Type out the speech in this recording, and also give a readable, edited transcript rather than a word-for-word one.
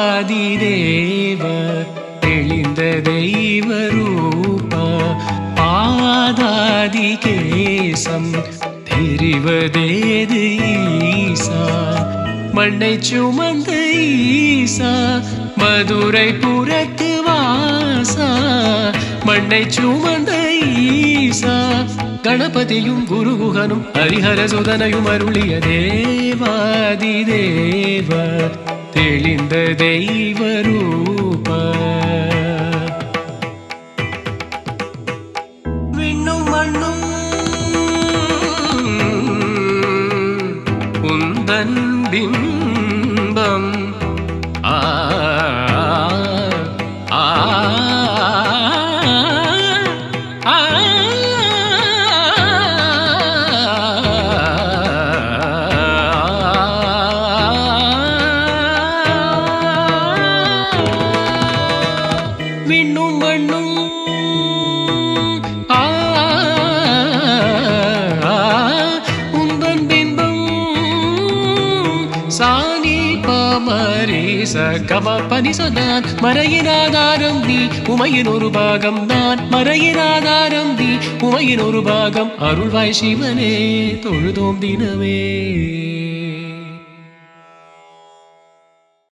தேவாதிதேவ தெளிந்த தெய்வ ரூப பாதாதி கேசம் தெரிவதேது ஈசா மண்ணை சுமந்த ஈசா மதுரை புறத்து வாசா மண்ணை சுமந்த ஈசா கணபதியும் குருகுகனும் ஹரிஹர சுதனையும் அருளிய தேவாதிதேவ தெளிந்த தெய்வ ரூப விண்ணும் மண்ணும் உந்தன் பிம்பம் ஆ ஆ விண்ணும் மண்ணும் உந்தன் பிம்பம் சாணி பாமரி சகம பனிசதான் மறையின் ஆதாரம் நீ உமையின் ஒரு பாகம் நான் மறையின் ஆதாரம் நீ உமையின் ஒரு பாகம் அருள்வாய் சிவனே தொழுதோம் தினமே